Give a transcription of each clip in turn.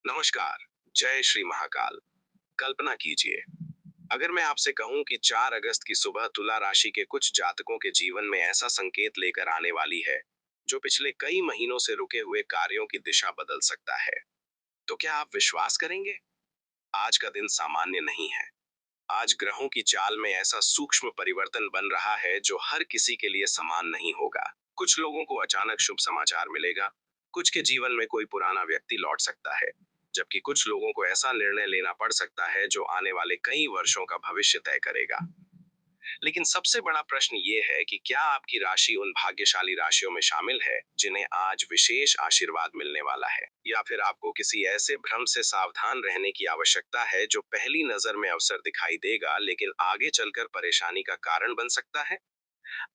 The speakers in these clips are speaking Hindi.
नमस्कार। जय श्री महाकाल। कल्पना कीजिए, अगर मैं आपसे कहूं कि 4 अगस्त की सुबह तुला राशि के कुछ जातकों के जीवन में ऐसा संकेत लेकर आने वाली है जो पिछले कई महीनों से रुके हुए कार्यों की दिशा बदल सकता है, तो क्या आप विश्वास करेंगे? आज का दिन सामान्य नहीं है। आज ग्रहों की चाल में ऐसा सूक्ष्म परिवर्तन बन रहा है जो हर किसी के लिए समान नहीं होगा। कुछ लोगों को अचानक शुभ समाचार मिलेगा, कुछ के जीवन में कोई पुराना व्यक्ति लौट सकता है, जबकि कुछ लोगों को ऐसा निर्णय लेना पड़ सकता है जो आने वाले कई वर्षों का भविष्य तय करेगा। लेकिन सबसे बड़ा प्रश्न ये है कि क्या आपकी राशि उन भाग्यशाली राशियों में शामिल है जिन्हें आज विशेष आशीर्वाद मिलने वाला है, या फिर आपको किसी ऐसे भ्रम से सावधान रहने की आवश्यकता है जो पहली नजर में अवसर दिखाई देगा लेकिन आगे चलकर परेशानी का कारण बन सकता है।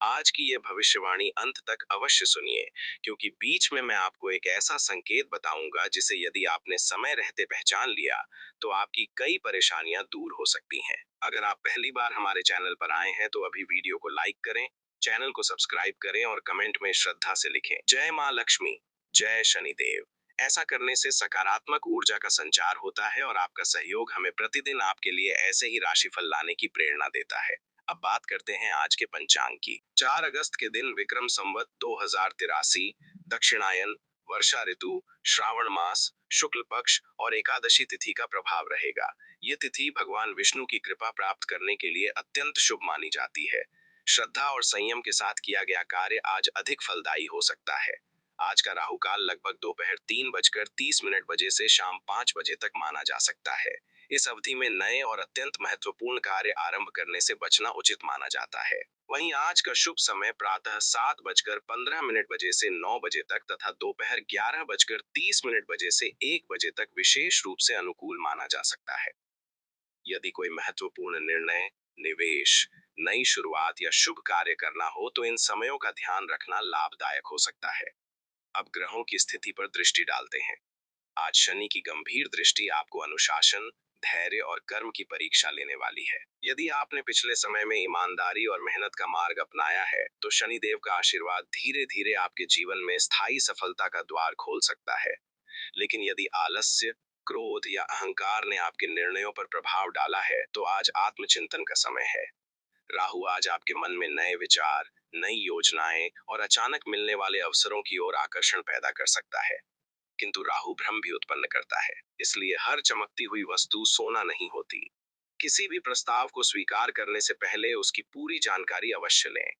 आज की ये भविष्यवाणी अंत तक अवश्य सुनिए, क्योंकि बीच में मैं आपको एक ऐसा संकेत बताऊंगा जिसे यदि आपने समय रहते पहचान लिया तो आपकी कई परेशानियां दूर हो सकती हैं। अगर आप पहली बार हमारे चैनल पर आए हैं तो अभी वीडियो को लाइक करें, चैनल को सब्सक्राइब करें और कमेंट में श्रद्धा से लिखें, जय माँ लक्ष्मी, जय शनिदेव। ऐसा करने से सकारात्मक ऊर्जा का संचार होता है और आपका सहयोग हमें प्रतिदिन आपके लिए ऐसे ही राशिफल लाने की प्रेरणा देता है। अब बात करते हैं आज के पंचांग की। 4 अगस्त के दिन विक्रम संवत 2083, दक्षिणायन, वर्षा ऋतु, श्रावण मास, शुक्ल पक्ष और एकादशी तिथि का प्रभाव रहेगा। ये तिथि भगवान विष्णु की कृपा प्राप्त करने के लिए अत्यंत शुभ मानी जाती है। श्रद्धा और संयम के साथ किया गया कार्य आज अधिक फलदायी हो सकता है। आज का राहु काल लगभग दोपहर 3:30 बजे से शाम 5 बजे तक माना जा सकता है। इस अवधि में नए और अत्यंत महत्वपूर्ण कार्य आरंभ करने से बचना उचित माना जाता है। वहीं आज का शुभ समय प्रातः 7:15 बजे से 9 बजे तक तथा दोपहर 11:30 बजे से 1 बजे तक विशेष रूप से अनुकूल माना जा सकता है। यदि कोई महत्वपूर्ण निर्णय, निवेश, नई शुरुआत या शुभ कार्य करना हो तो इन समयों का ध्यान रखना लाभदायक हो सकता है। अब ग्रहों की स्थिति पर दृष्टि डालते हैं। आज शनि की गंभीर दृष्टि आपको अनुशासन, धैर्य और कर्म की परीक्षा लेने वाली है। यदि आपने पिछले समय में ईमानदारी और मेहनत का मार्ग अपनाया है तो शनिदेव का आशीर्वाद धीरे धीरे आपके जीवन में स्थायी सफलता का द्वार खोल सकता है। लेकिन यदि आलस्य, क्रोध या अहंकार ने आपके निर्णयों पर प्रभाव डाला है तो आज आत्मचिंतन का समय है। राहु आज आपके मन में नए विचार, नई योजनाएं और अचानक मिलने वाले अवसरों की ओर आकर्षण पैदा कर सकता है। किंतु राहु भ्रम भी उत्पन्न करता है, इसलिए हर चमकती हुई वस्तु सोना नहीं होती। किसी भी प्रस्ताव को स्वीकार करने से पहले उसकी पूरी जानकारी अवश्य लें।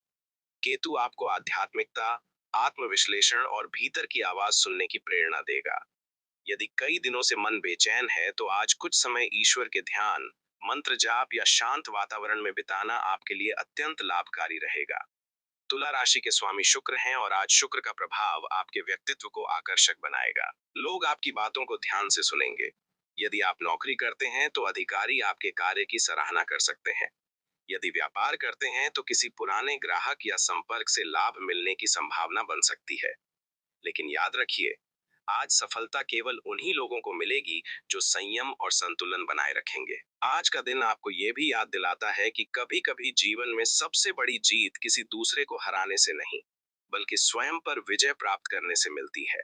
केतु आपको आध्यात्मिकता, आत्मविश्लेषण और भीतर की आवाज सुनने की प्रेरणा देगा। यदि कई दिनों से मन बेचैन है तो आज कुछ समय ईश्वर के ध्यान, मंत्र जाप या शांत वातावरण में बिताना आपके लिए अत्यंत लाभकारी रहेगा। तुला राशि के स्वामी शुक्र हैं और आज शुक्र का प्रभाव आपके व्यक्तित्व को आकर्षक बनाएगा। लोग आपकी बातों को ध्यान से सुनेंगे। यदि आप नौकरी करते हैं तो अधिकारी आपके कार्य की सराहना कर सकते हैं। यदि व्यापार करते हैं तो किसी पुराने ग्राहक या संपर्क से लाभ मिलने की संभावना बन सकती है। लेकिन याद रखिए, आज सफलता केवल उन्हीं लोगों को मिलेगी जो संयम और संतुलन बनाए रखेंगे। आज का दिन आपको ये भी याद दिलाता है कि कभी-कभी जीवन में सबसे बड़ी जीत किसी दूसरे को हराने से नहीं, बल्कि स्वयं पर विजय प्राप्त करने से मिलती है।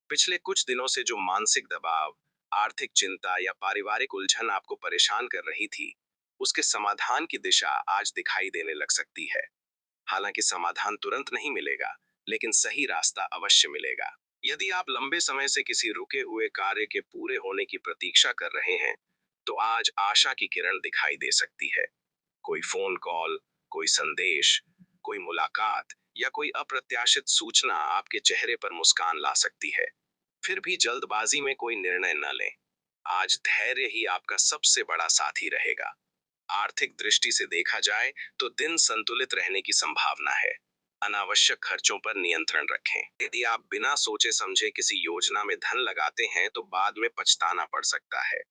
पिछले कुछ दिनों से जो मानसिक दबाव, आर्थिक चिंता या पारिवारिक उलझन आपको परेशान कर रही थी, उसके समाधान की दिशा आज दिखाई देने लग सकती है। हालांकि समाधान तुरंत नहीं मिलेगा, लेकिन सही रास्ता अवश्य मिलेगा। यदि आप लंबे समय से किसी रुके हुए कार्य के पूरे होने की प्रतीक्षा कर रहे हैं, तो आज आशा की किरण दिखाई दे सकती है। कोई फोन कॉल, कोई संदेश, कोई मुलाकात या कोई अप्रत्याशित सूचना आपके चेहरे पर मुस्कान ला सकती है। फिर भी जल्दबाजी में कोई निर्णय न लें। आज धैर्य ही आपका सबसे बड़ा साथी रहेगा। आर्थिक दृष्टि से देखा जाए तो दिन संतुलित रहने की संभावना है। अनावश्यक खर्चों पर नियंत्रण रखें। यदि आप बिना सोचे समझे किसी योजना में धन लगाते हैं तो बाद में पछताना पड़ सकता है।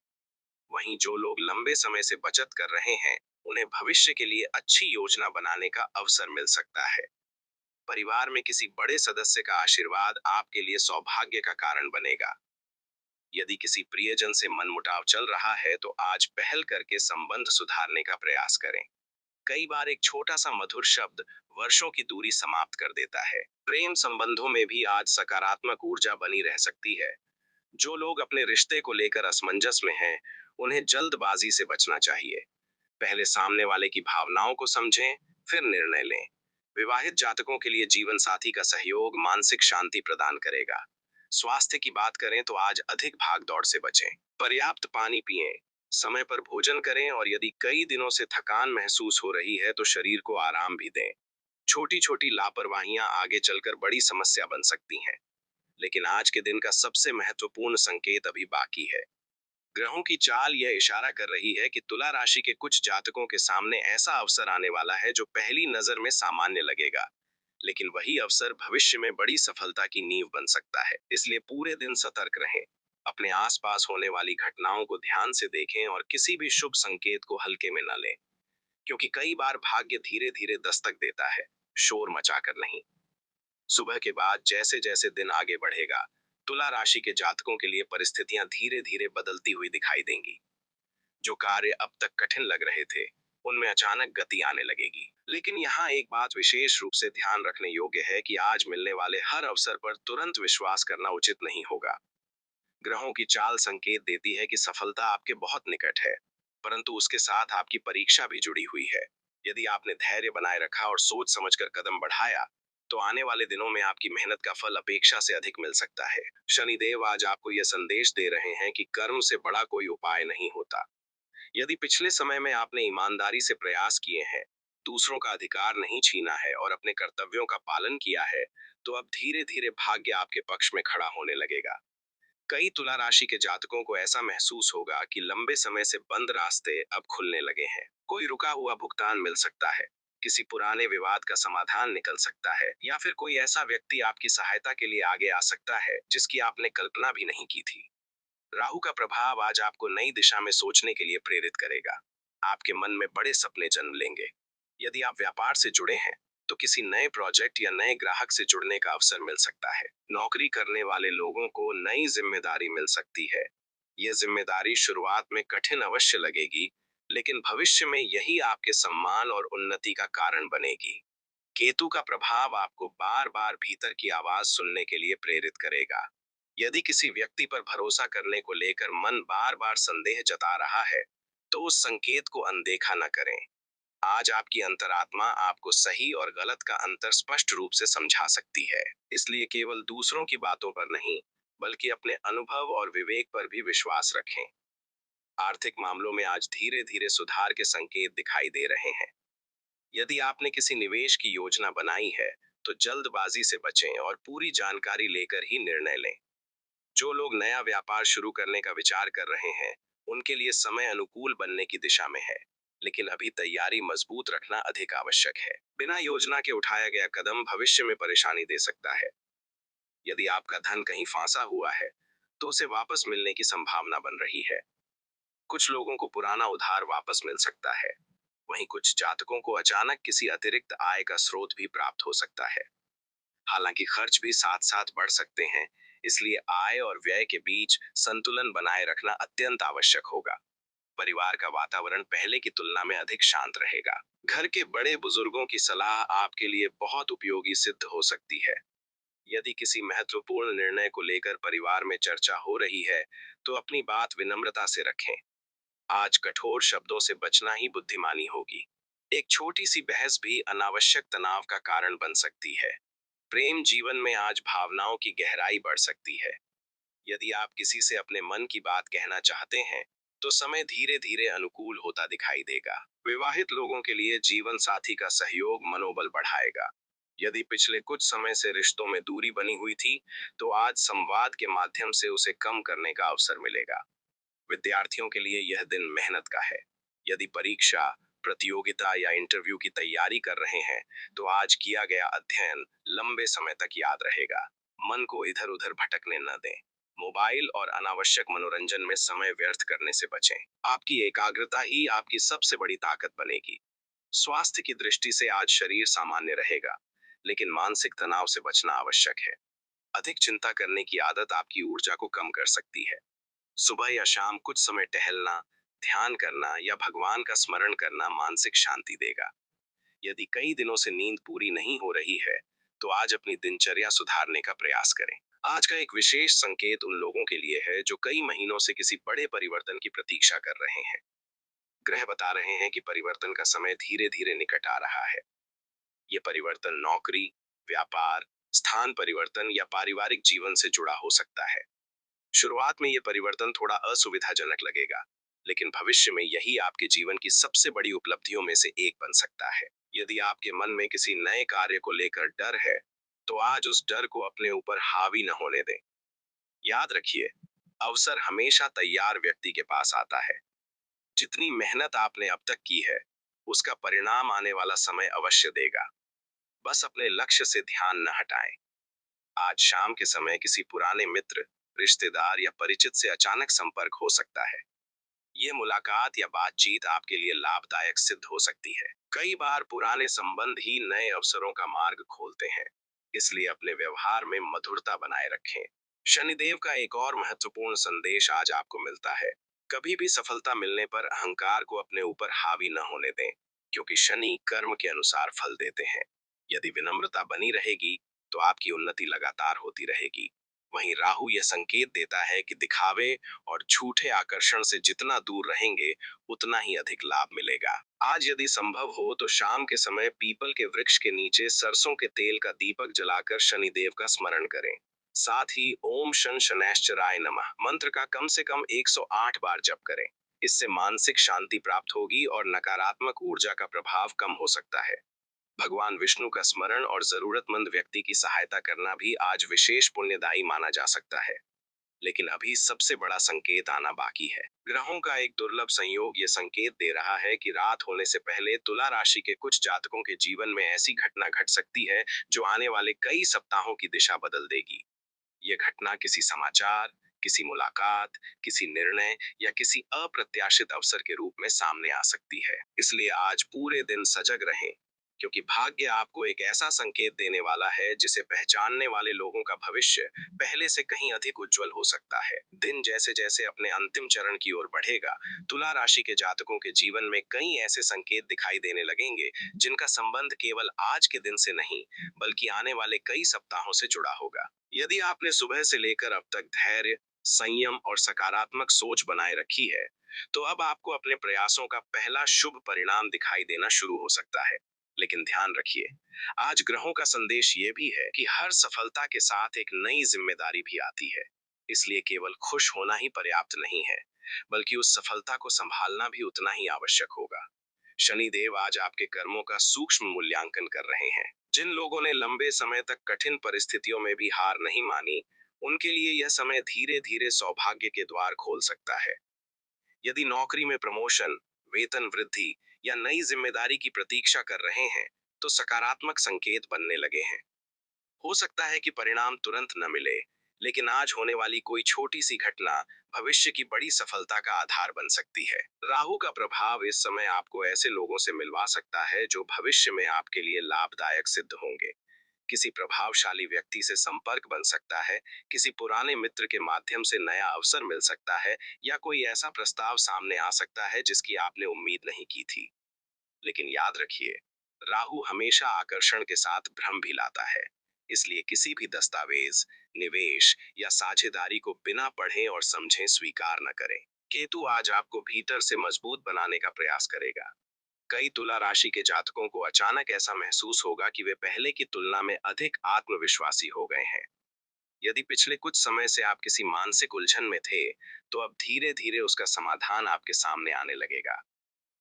वहीं जो लोग लंबे समय से बचत कर रहे हैं, उन्हें भविष्य के लिए अच्छी योजना बनाने का अवसर मिल सकता है। परिवार में किसी बड़े सदस्य का आशीर्वाद आपके लिए सौभाग्य का कारण बनेगा। यदि किसी प्रियजन से मनमुटाव चल रहा है तो आज पहल करके संबंध सुधारने का प्रयास करें। कई बार एक छोटा सा मधुर शब्द वर्षों की दूरी समाप्त कर देता है। प्रेम संबंधों में भी आज सकारात्मक ऊर्जा बनी रह सकती है। जो लोग अपने रिश्ते को लेकर असमंजस में हैं, उन्हें जल्दबाजी से बचना चाहिए। पहले सामने वाले की भावनाओं को समझें, फिर निर्णय लें। विवाहित जातकों के लिए जीवन साथी का सहयोग मानसिक शांति प्रदान करेगा। स्वास्थ्य की बात करें तो आज अधिक भाग दौड़ से बचें। पर्याप्त पानी पिएं, समय पर भोजन करें और यदि कई दिनों से थकान महसूस हो रही है तो शरीर को आराम भी दें। छोटी छोटी लापरवाहियां आगे चलकर बड़ी समस्या बन सकती हैं। लेकिन आज के दिन का सबसे महत्वपूर्ण संकेत अभी बाकी है। ग्रहों की चाल यह इशारा कर रही है कि तुला राशि के कुछ जातकों के सामने ऐसा अवसर आने वाला है जो पहली नजर में सामान्य लगेगा, लेकिन वही अवसर भविष्य में बड़ी सफलता की नींव बन सकता है। इसलिए पूरे दिन सतर्क रहें, अपने आसपास होने वाली घटनाओं को ध्यान से देखें और किसी भी शुभ संकेत को हल्के में न लें, क्योंकि कई बार भाग्य धीरे धीरे दस्तक देता है, शोर मचाकर नहीं। सुबह के बाद जैसे जैसे दिन आगे बढ़ेगा, तुला राशि के जातकों के लिए परिस्थितियां धीरे धीरे बदलती हुई दिखाई देंगी। जो कार्य अब तक कठिन लग रहे थे, उनमें अचानक गति आने लगेगी। लेकिन यहाँ एक बात विशेष रूप से ध्यान रखने योग्य है कि आज मिलने वाले हर अवसर पर तुरंत विश्वास करना उचित नहीं होगा। ग्रहों की चाल संकेत देती है कि सफलता आपके बहुत निकट है, परंतु उसके साथ आपकी परीक्षा भी जुड़ी हुई है। यदि आपने धैर्य बनाए रखा और सोच समझकर कदम बढ़ाया, तो आने वाले दिनों में आपकी मेहनत का फल अपेक्षा से अधिक मिल सकता है। शनिदेव आज आपको यह संदेश दे रहे हैं कि कर्म से बड़ा कोई उपाय नहीं होता। यदि पिछले समय में आपने ईमानदारी से प्रयास किए हैं, दूसरों का अधिकार नहीं छीना है और अपने कर्तव्यों का पालन किया है, तो अब धीरे धीरे भाग्य आपके पक्ष में खड़ा होने लगेगा। कई तुला राशि के जातकों को ऐसा महसूस होगा कि लंबे समय से बंद रास्ते अब खुलने लगे हैं। कोई रुका हुआ भुगतान मिल सकता है, किसी पुराने विवाद का समाधान निकल सकता है, या फिर कोई ऐसा व्यक्ति आपकी सहायता के लिए आगे आ सकता है जिसकी आपने कल्पना भी नहीं की थी। राहु का प्रभाव आज आपको नई दिशा में सोचने के लिए प्रेरित करेगा। आपके मन में बड़े सपने जन्म लेंगे। यदि आप व्यापार से जुड़े हैं, तो किसी नए प्रोजेक्ट या नए ग्राहक से जुड़ने का अवसर मिल सकता है। नौकरी करने वाले लोगों को नई जिम्मेदारी मिल सकती है। यह जिम्मेदारी शुरुआत में कठिन अवश्य लगेगी, लेकिन भविष्य में यही आपके सम्मान और उन्नति का कारण बनेगी। केतु का प्रभाव आपको बार बार भीतर की आवाज सुनने के लिए प्रेरित करेगा। यदि किसी व्यक्ति पर भरोसा करने को लेकर मन बार बार संदेह जता रहा है, तो उस संकेत को अनदेखा न करें। आज आपकी अंतरात्मा आपको सही और गलत का अंतर स्पष्ट रूप से समझा सकती है। इसलिए केवल दूसरों की बातों पर नहीं, बल्कि अपने अनुभव और विवेक पर भी विश्वास रखें। आर्थिक मामलों में आज धीरे धीरे सुधार के संकेत दिखाई दे रहे हैं। यदि आपने किसी निवेश की योजना बनाई है, तो जल्दबाजी से बचें और पूरी जानकारी लेकर ही निर्णय लें। जो लोग नया व्यापार शुरू करने का विचार कर रहे हैं, उनके लिए समय अनुकूल बनने की दिशा में है, लेकिन अभी तैयारी मजबूत रखना अधिक आवश्यक है। बिना योजना के उठाया गया कदम भविष्य में परेशानी दे सकता है। यदि आपका धन कहीं फंसा हुआ है, तो उसे वापस मिलने की संभावना बन रही है। कुछ लोगों को पुराना उधार वापस मिल सकता है। वहीं कुछ जातकों को अचानक किसी अतिरिक्त आय का स्रोत भी प्राप्त हो सकता है। हालांकि खर्च भी साथ साथ बढ़ सकते हैं, इसलिए आय और व्यय के बीच संतुलन बनाए रखना अत्यंत आवश्यक होगा। परिवार का वातावरण पहले की तुलना में अधिक शांत रहेगा। घर के बड़े बुजुर्गों की सलाह आपके लिए बहुत उपयोगी सिद्ध हो सकती है। यदि किसी महत्वपूर्ण निर्णय को लेकर परिवार में चर्चा हो रही है, तो अपनी बात विनम्रता से रखें। आज कठोर शब्दों से बचना ही बुद्धिमानी होगी। एक छोटी सी बहस भी अनावश्यक तनाव का कारण बन सकती है। प्रेम जीवन में आज भावनाओं की गहराई बढ़ सकती है। यदि आप किसी से अपने मन की बात कहना चाहते हैं, तो समय धीरे धीरे अनुकूल होता दिखाई देगा। विवाहित लोगों के लिए जीवन साथी का सहयोग मनोबल बढ़ाएगा। यदि पिछले कुछ समय से रिश्तों में दूरी बनी हुई थी, तो आज संवाद के माध्यम से उसे कम करने का अवसर मिलेगा। विद्यार्थियों के लिए यह दिन मेहनत का है। यदि परीक्षा, प्रतियोगिता या इंटरव्यू की तैयारी कर रहे हैं, तो आज किया गया अध्ययन लंबे समय तक याद रहेगा। मन को इधर उधर भटकने न दें। मोबाइल और अनावश्यक मनोरंजन में समय व्यर्थ करने से बचें। आपकी एकाग्रता ही आपकी सबसे बड़ी ताकत बनेगी। स्वास्थ्य की दृष्टि से आज शरीर सामान्य रहेगा, लेकिन मानसिक तनाव से बचना आवश्यक है। अधिक चिंता करने की आदत आपकी ऊर्जा को कम कर सकती है। सुबह या शाम कुछ समय टहलना, ध्यान करना या भगवान का स्मरण करना मानसिक शांति देगा। यदि कई दिनों से नींद पूरी नहीं हो रही है, तो आज अपनी दिनचर्या सुधारने का प्रयास करें। आज का एक विशेष संकेत उन लोगों के लिए है जो कई महीनों से किसी बड़े परिवर्तन की प्रतीक्षा कर रहे हैं। ग्रह बता रहे हैं कि परिवर्तन का समय धीरे धीरे निकट आ रहा है। ये परिवर्तन नौकरी, व्यापार, स्थान परिवर्तन या पारिवारिक जीवन से जुड़ा हो सकता है। शुरुआत में ये परिवर्तन थोड़ा असुविधाजनक लगेगा, लेकिन भविष्य में यही आपके जीवन की सबसे बड़ी उपलब्धियों में से एक बन सकता है। यदि आपके मन में किसी नए कार्य को लेकर डर है, तो आज उस डर को अपने ऊपर हावी न होने दें। याद रखिए, अवसर हमेशा तैयार व्यक्ति के पास आता है। जितनी मेहनत आपने अब तक की है, उसका परिणाम आने वाला समय अवश्य देगा। बस अपने लक्ष्य से ध्यान न हटाएं। आज शाम के समय किसी पुराने मित्र, रिश्तेदार या परिचित से अचानक संपर्क हो सकता है। ये मुलाकात या बातचीत आपके लिए लाभदायक सिद्ध हो सकती है। कई बार पुराने संबंध ही नए अवसरों का मार्ग खोलते हैं, इसलिए अपने व्यवहार में मधुरता बनाए रखें। शनिदेव का एक और महत्वपूर्ण संदेश आज आपको मिलता है। कभी भी सफलता मिलने पर अहंकार को अपने ऊपर हावी न होने दें, क्योंकि शनि कर्म के अनुसार फल देते हैं। यदि विनम्रता बनी रहेगी, तो आपकी उन्नति लगातार होती रहेगी। वहीं राहु यह संकेत देता है कि दिखावे और झूठे आकर्षण से जितना दूर रहेंगे, उतना ही अधिक लाभ मिलेगा। आज यदि संभव हो तो शाम के समय पीपल के वृक्ष के नीचे सरसों के तेल का दीपक जलाकर शनिदेव का स्मरण करें। साथ ही ओम शन शनैश्चराय नमः मंत्र का कम से कम 108 बार जप करें। इससे मानसिक शांति प्राप्त होगी और नकारात्मक ऊर्जा का प्रभाव कम हो सकता है। भगवान विष्णु का स्मरण और जरूरतमंद व्यक्ति की सहायता करना भी आज विशेष पुण्यदायी माना जा सकता है। लेकिन अभी सबसे बड़ा संकेत आना बाकी है। ग्रहों का एक दुर्लभ संयोग ये संकेत दे रहा है कि रात होने से पहले तुला राशि के कुछ जातकों के जीवन में ऐसी घटना घट सकती है जो आने वाले कई सप्ताहों की दिशा बदल देगी। ये घटना किसी समाचार, किसी मुलाकात, किसी निर्णय या किसी अप्रत्याशित अवसर के रूप में सामने आ सकती है। इसलिए आज पूरे दिन सजग रहें, क्योंकि भाग्य आपको एक ऐसा संकेत देने वाला है जिसे पहचानने वाले लोगों का भविष्य पहले से कहीं अधिक उज्जवल हो सकता है। दिन जैसे जैसे अपने अंतिम चरण की ओर बढ़ेगा, तुला राशि के जातकों के जीवन में कई ऐसे संकेत दिखाई देने लगेंगे जिनका संबंध केवल आज के दिन से नहीं, बल्कि आने वाले कई सप्ताहों से जुड़ा होगा। यदि आपने सुबह से लेकर अब तक धैर्य, संयम और सकारात्मक सोच बनाए रखी है, तो अब आपको अपने प्रयासों का पहला शुभ परिणाम दिखाई देना शुरू हो सकता है। लेकिन ध्यान रखिए, आज ग्रहों का संदेश ये भी है कि हर सफलता के साथ एक नई जिम्मेदारी भी आती है। इसलिए केवल खुश होना ही पर्याप्त नहीं है, बल्कि उस सफलता को संभालना भी उतना ही आवश्यक होगा। शनिदेव आज आपके कर्मों का सूक्ष्म मूल्यांकन कर रहे हैं। जिन लोगों ने लंबे समय तक कठिन परिस्थितियों में भी हार नहीं मानी, उनके लिए यह समय धीरे धीरे सौभाग्य के द्वार खोल सकता है। यदि नौकरी में प्रमोशन, वेतन वृद्धि या नई जिम्मेदारी की प्रतीक्षा कर रहे हैं, तो सकारात्मक संकेत बनने लगे हैं। हो सकता है कि परिणाम तुरंत न मिले, लेकिन आज होने वाली कोई छोटी सी घटना भविष्य की बड़ी सफलता का आधार बन सकती है। राहु का प्रभाव इस समय आपको ऐसे लोगों से मिलवा सकता है जो भविष्य में आपके लिए लाभदायक सिद्ध होंगे। किसी प्रभावशाली व्यक्ति से संपर्क बन सकता है, किसी पुराने मित्र के माध्यम से नया अवसर मिल सकता है, या कोई ऐसा प्रस्ताव सामने आ सकता है जिसकी आपने उम्मीद नहीं की थी। लेकिन याद रखिए, राहु हमेशा आकर्षण के साथ भ्रम भी लाता है। इसलिए किसी भी दस्तावेज, निवेश या साझेदारी को बिना पढ़े और समझे स्वीकार न करें। केतु आज आपको भीतर से मजबूत बनाने का प्रयास करेगा। कई तुला राशि के जातकों को अचानक ऐसा महसूस होगा कि वे पहले की तुलना में अधिक आत्मविश्वासी हो गए हैं। यदि पिछले कुछ समय से आप किसी मानसिक उलझन में थे, तो अब धीरे धीरे उसका समाधान आपके सामने आने लगेगा।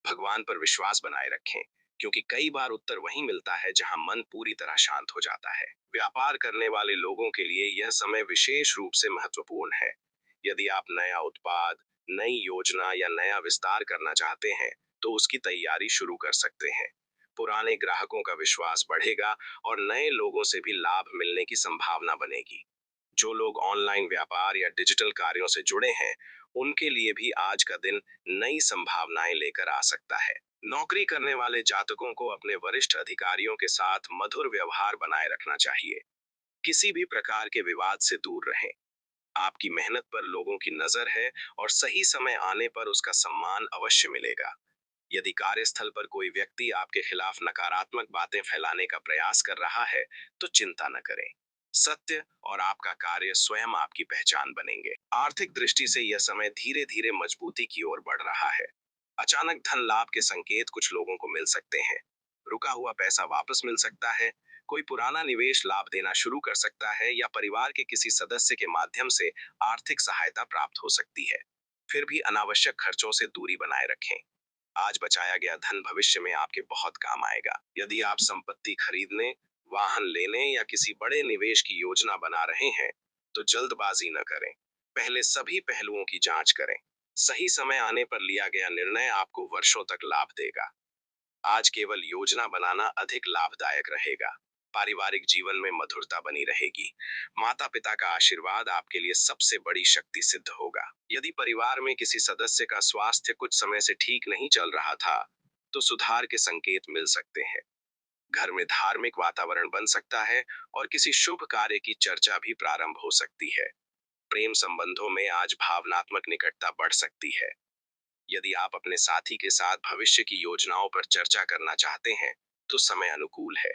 भगवान पर विश्वास बनाए रखें, क्योंकि कई बार उत्तर वहीं मिलता है जहां मन पूरी तरह शांत हो जाता है। व्यापार करने वाले लोगों के लिए यह समय विशेष रूप से महत्वपूर्ण है। यदि आप नया उत्पाद, नई योजना या नया विस्तार करना चाहते हैं, तो उसकी तैयारी शुरू कर सकते हैं। पुराने ग्राहकों का विश्वास बढ़ेगा और नए लोगों से भी लाभ मिलने की संभावना बनेगी। जो लोग ऑनलाइन व्यापार या डिजिटल कार्यों से जुड़े हैं, उनके लिए भी आज का दिन नई संभावनाएं लेकर आ सकता है। नौकरी करने वाले जातकों को अपने वरिष्ठ अधिकारियों के साथ मधुर व्यवहार बनाए रखना चाहिए। किसी भी प्रकार के विवाद से दूर रहें। आपकी मेहनत पर लोगों की नजर है और सही समय आने पर उसका सम्मान अवश्य मिलेगा। यदि कार्यस्थल पर कोई व्यक्ति आपके खिलाफ नकारात्मक बातें फैलाने का प्रयास कर रहा है, तो चिंता न करें। सत्य और आपका कार्य स्वयं आपकी पहचान बनेंगे। आर्थिक दृष्टि से यह समय धीरे धीरे मजबूती की ओर बढ़ रहा है। अचानक धन लाभ के संकेत कुछ लोगों को मिल सकते हैं। रुका हुआ पैसा वापस मिल सकता है। कोई पुराना निवेश लाभ देना शुरू कर सकता है या परिवार के किसी सदस्य के माध्यम से आर्थिक सहायता प्राप्त हो सकती है। फिर भी अनावश्यक खर्चों से दूरी बनाए रखें। आज बचाया गया धन भविष्य में आपके बहुत काम आएगा। यदि आप संपत्ति खरीदने, वाहन लेने या किसी बड़े निवेश की योजना बना रहे हैं, तो जल्दबाजी न करें। पहले सभी पहलुओं की जांच करें। सही समय आने पर लिया गया निर्णय आपको वर्षों तक लाभ देगा। आज केवल योजना बनाना अधिक लाभदायक रहेगा। पारिवारिक जीवन में मधुरता बनी रहेगी। माता पिता का आशीर्वाद आपके लिए सबसे बड़ी शक्ति सिद्ध होगा। यदि परिवार में किसी सदस्य का स्वास्थ्य कुछ समय से ठीक नहीं चल रहा था, तो सुधार के संकेत मिल सकते हैं। घर में धार्मिक वातावरण बन सकता है और किसी शुभ कार्य की चर्चा भी प्रारंभ हो सकती है। प्रेम संबंधों में आज भावनात्मक निकटता बढ़ सकती है। यदि आप अपने साथी के साथ भविष्य की योजनाओं पर चर्चा करना चाहते हैं, तो समय अनुकूल है।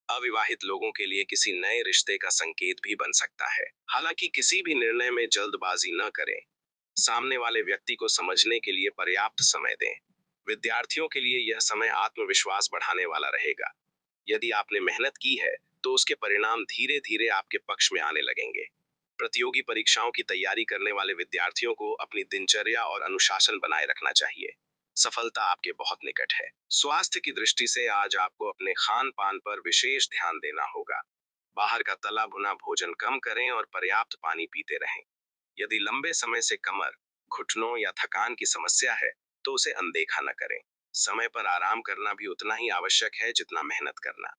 अविवाहित लोगों के लिए किसी नए रिश्ते का संकेत भी बन सकता है। हालांकि किसी भी निर्णय में जल्दबाजी न करें। सामने वाले व्यक्ति को समझने के लिए पर्याप्त समय दें। विद्यार्थियों के लिए यह समय आत्मविश्वास बढ़ाने वाला रहेगा। यदि आपने मेहनत की है, तो उसके परिणाम धीरे धीरे आपके पक्ष में आने लगेंगे। प्रतियोगी परीक्षाओं की तैयारी करने वाले विद्यार्थियों को अपनी दिनचर्या और अनुशासन बनाए रखना चाहिए। सफलता आपके बहुत निकट है। स्वास्थ्य की दृष्टि से आज आपको अपने खान पान पर विशेष ध्यान देना होगा। बाहर का तला भुना भोजन कम करें और पर्याप्त पानी पीते रहें। यदि लंबे समय से कमर, घुटनों या थकान की समस्या है, तो उसे अनदेखा न करें। समय पर आराम करना भी उतना ही आवश्यक है जितना मेहनत करना।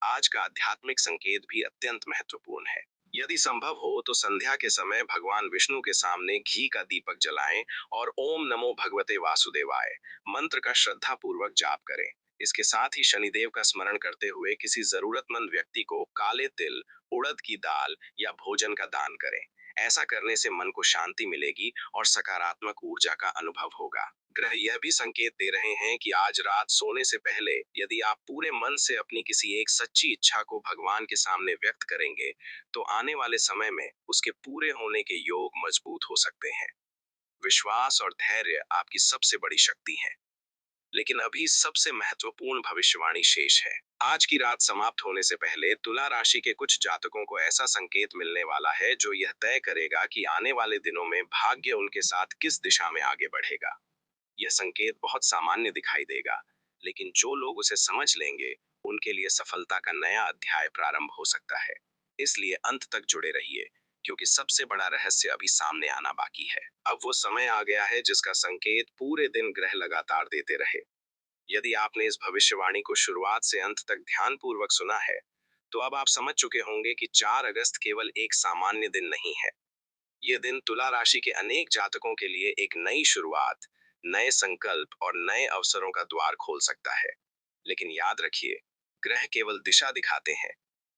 आज का आध्यात्मिक संकेत भी अत्यंत महत्वपूर्ण है। यदि संभव हो तो संध्या के समय भगवान विष्णु के सामने घी का दीपक जलाएं और ओम नमो भगवते वासुदेवाय मंत्र का श्रद्धा पूर्वक जाप करें। इसके साथ ही शनिदेव का स्मरण करते हुए किसी जरूरतमंद व्यक्ति को काले तिल, उड़द की दाल या भोजन का दान करें। ऐसा करने से मन को शांति मिलेगी और सकारात्मक ऊर्जा का अनुभव होगा। ग्रह यह भी संकेत दे रहे हैं कि आज रात सोने से पहले यदि आप पूरे मन से अपनी किसी एक सच्ची इच्छा को भगवान के सामने व्यक्त करेंगे, तो आने वाले समय में उसके पूरे होने के योग मजबूत हो सकते हैं। विश्वास और धैर्य आपकी सबसे बड़ी शक्ति है। लेकिन अभी सबसे महत्वपूर्ण भविष्यवाणी शेष है। आज की रात समाप्त होने से पहले तुला राशि के कुछ जातकों को ऐसा संकेत मिलने वाला है जो यह तय करेगा कि आने वाले दिनों में भाग्य उनके साथ किस दिशा में आगे बढ़ेगा। यह संकेत बहुत सामान्य दिखाई देगा, लेकिन जो लोग उसे समझ लेंगे, उनके लिए सफलता का नया अध्याय प्रारंभ हो सकता है। इसलिए अंत तक जुड़े रहिए, क्योंकि सबसे बड़ा रहस्य अभी सामने आना बाकी है। अब वो समय आ गया है जिसका संकेत पूरे दिन ग्रह लगातार देते रहे। यदि आपने इस भविष्यवाणी को शुरुआत से अंत तक ध्यानपूर्वक सुना है, तो अब आप समझ चुके होंगे कि 4 अगस्त केवल एक सामान्य दिन नहीं है। ये दिन तुला राशि के अनेक जातकों के लिए एक नई शुरुआत, नए संकल्प और नए अवसरों का द्वार खोल सकता है। लेकिन याद रखिए, ग्रह केवल दिशा दिखाते हैं,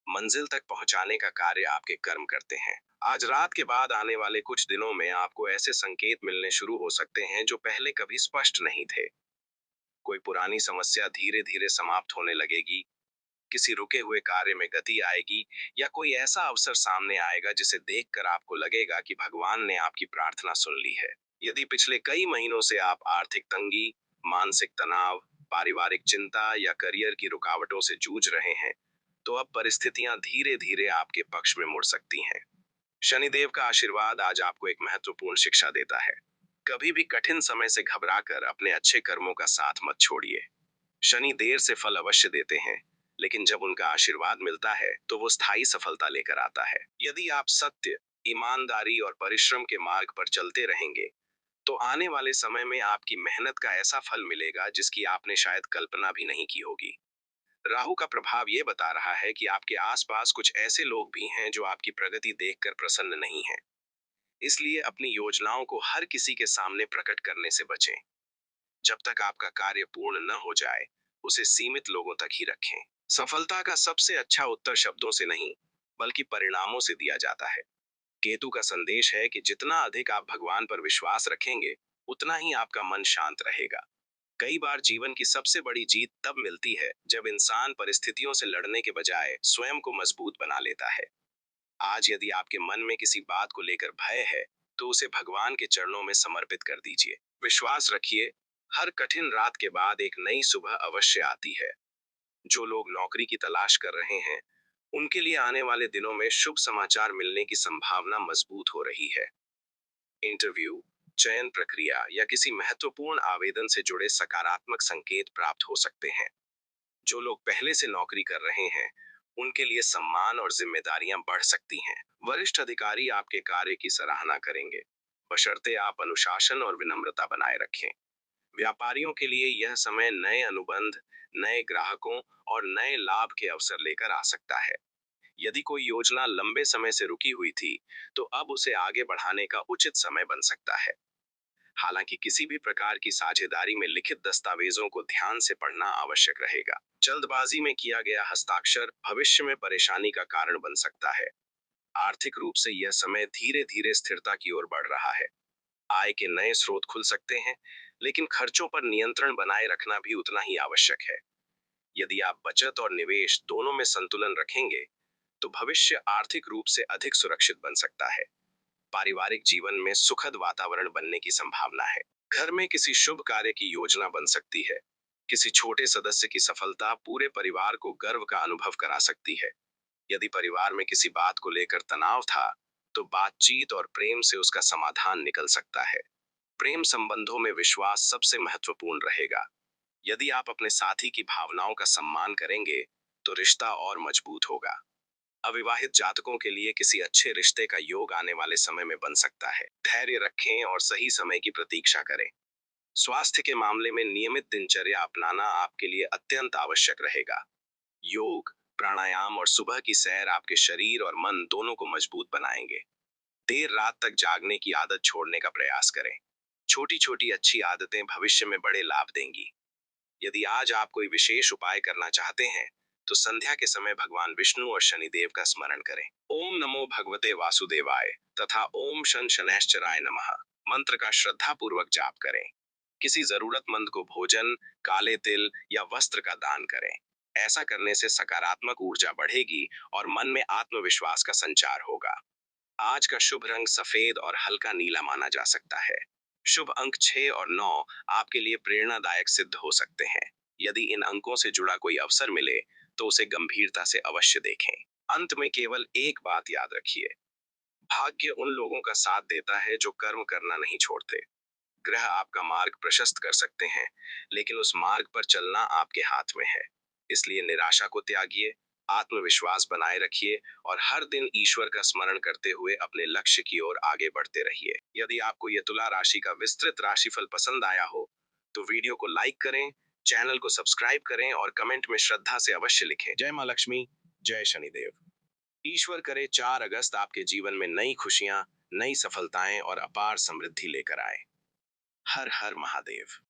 मंजिल तक पहुंचाने का कार्य आपके कर्म करते हैं। आज रात के बाद आने वाले कुछ दिनों में आपको ऐसे संकेत मिलने शुरू हो सकते हैं जो पहले कभी स्पष्ट नहीं थे। कोई पुरानी समस्या धीरे धीरे समाप्त होने लगेगी, किसी रुके हुए कार्य में गति आएगी या कोई ऐसा अवसर सामने आएगा जिसे देखकर आपको लगेगा कि भगवान ने आपकी प्रार्थना सुन ली है। यदि पिछले कई महीनों से आप आर्थिक तंगी, मानसिक तनाव, पारिवारिक चिंता या करियर की रुकावटों से जूझ रहे हैं, तो अब परिस्थितियां धीरे धीरे आपके पक्ष में मुड़ सकती हैं। शनिदेव का आशीर्वाद आज आपको एक महत्वपूर्ण शिक्षा देता है। कभी भी कठिन समय से घबराकर अपने अच्छे कर्मों का साथ मत छोड़िए। शनि देर से फल अवश्य देते हैं, लेकिन जब उनका आशीर्वाद मिलता है तो वो स्थायी सफलता लेकर आता है। यदि आप सत्य, ईमानदारी और परिश्रम के मार्ग पर चलते रहेंगे, तो आने वाले समय में आपकी मेहनत का ऐसा फल मिलेगा जिसकी आपने शायद कल्पना भी नहीं की होगी। राहु का प्रभाव ये बता रहा है कि आपके आसपास कुछ ऐसे लोग भी हैं जो आपकी प्रगति देखकर प्रसन्न नहीं हैं। इसलिए अपनी योजनाओं को हर किसी के सामने प्रकट करने से बचें। जब तक आपका कार्य पूर्ण न हो जाए, उसे सीमित लोगों तक ही रखें। सफलता का सबसे अच्छा उत्तर शब्दों से नहीं, बल्कि परिणामों से दिया जाता है। केतु का संदेश है कि जितना अधिक आप भगवान पर विश्वास रखेंगे, उतना ही आपका मन शांत रहेगा। कई बार जीवन की सबसे बड़ी जीत तब मिलती है जब इंसान परिस्थितियों से लड़ने के बजाय स्वयं को मजबूत बना लेता है। आज यदि आपके मन में किसी बात को लेकर भय है, तो उसे भगवान के चरणों में समर्पित कर दीजिए। विश्वास रखिए, हर कठिन रात के बाद एक नई सुबह अवश्य आती है। जो लोग नौकरी की तलाश कर रहे हैं, उनके लिए आने वाले दिनों में शुभ समाचार मिलने की संभावना मजबूत हो रही है। इंटरव्यू, चयन प्रक्रिया या किसी महत्वपूर्ण आवेदन से जुड़े सकारात्मक संकेत प्राप्त हो सकते हैं। जो लोग पहले से नौकरी कर रहे हैं, उनके लिए सम्मान और जिम्मेदारियां बढ़ सकती हैं। वरिष्ठ अधिकारी आपके कार्य की सराहना करेंगे, बशर्ते आप अनुशासन और विनम्रता बनाए रखें। व्यापारियों के लिए यह समय नए अनुबंध, नए ग्राहकों और नए लाभ के अवसर लेकर आ सकता है। यदि कोई योजना लंबे समय से रुकी हुई थी, तो अब उसे आगे बढ़ाने का उचित समय बन सकता है। हालांकि किसी भी प्रकार की साझेदारी में लिखित दस्तावेजों को ध्यान से पढ़ना आवश्यक रहेगा। जल्दबाजी में किया गया हस्ताक्षर भविष्य में परेशानी का कारण बन सकता है। आर्थिक रूप से यह समय धीरे धीरे स्थिरता की ओर बढ़ रहा है। आय के नए स्रोत खुल सकते हैं, लेकिन खर्चों पर नियंत्रण बनाए रखना भी उतना ही आवश्यक है। यदि आप बचत और निवेश दोनों में संतुलन रखेंगे, तो भविष्य आर्थिक रूप से अधिक सुरक्षित बन सकता है। पारिवारिक जीवन में सुखद वातावरण बनने की संभावना है। घर में किसी शुभ कार्य की योजना बन सकती है। किसी छोटे सदस्य की सफलता पूरे परिवार को गर्व का अनुभव करा सकती है। यदि परिवार में किसी बात को लेकर तनाव था, तो बातचीत और प्रेम से उसका समाधान निकल सकता है। प्रेम संबंधों में विश्वास सबसे महत्वपूर्ण रहेगा। यदि आप अपने साथी की भावनाओं का सम्मान करेंगे, तो रिश्ता और मजबूत होगा। अविवाहित जातकों के लिए किसी अच्छे रिश्ते का योग आने वाले समय में बन सकता है। धैर्य रखें और सही समय की प्रतीक्षा करें। स्वास्थ्य के मामले में नियमित दिनचर्या अपनाना आपके लिए अत्यंत आवश्यक रहेगा। योग, प्राणायाम और सुबह की सैर आपके शरीर और मन दोनों को मजबूत बनाएंगे। देर रात तक जागने की आदत छोड़ने का प्रयास करें। छोटी छोटी अच्छी आदतें भविष्य में बड़े लाभ देंगी। यदि आज आप कोई विशेष उपाय करना चाहते हैं, तो संध्या के समय भगवान विष्णु और शनिदेव का स्मरण करें। ओम नमो भगवते वासुदेवाय तथा ओम शन शनैश्चराय नमः मंत्र का श्रद्धा पूर्वक जाप करें। किसी जरूरतमंद को भोजन, काले तिल या वस्त्र का दान करें। ऐसा करने से सकारात्मक ऊर्जा बढ़ेगी और मन में आत्मविश्वास का संचार होगा। आज का शुभ रंग सफेद और हल्का नीला माना जा सकता है। शुभ अंक 6 और 9 आपके लिए प्रेरणादायक सिद्ध हो सकते हैं। यदि इन अंकों से जुड़ा कोई अवसर मिले, तो उसे गंभीरता से अवश्य देखें। अंत में केवल एक बात याद रखिए, भाग्य उन लोगों का साथ देता है जो कर्म करना नहीं छोड़ते। ग्रह आपका मार्ग प्रशस्त कर सकते हैं, लेकिन उस मार्ग पर चलना आपके हाथ में है। इसलिए निराशा को त्यागिए, आत्मविश्वास बनाए रखिए और हर दिन ईश्वर का स्मरण करते हुए अपने लक्ष्य की ओर आगे बढ़ते रहिए। यदि आपको यह तुला राशि का विस्तृत राशिफल पसंद आया हो, तो वीडियो को लाइक करें, चैनल को सब्सक्राइब करें और कमेंट में श्रद्धा से अवश्य लिखें। जय मां लक्ष्मी, जय शनिदेव। ईश्वर करे 4 अगस्त आपके जीवन में नई खुशियां, नई सफलताएं और अपार समृद्धि लेकर आए। हर हर महादेव।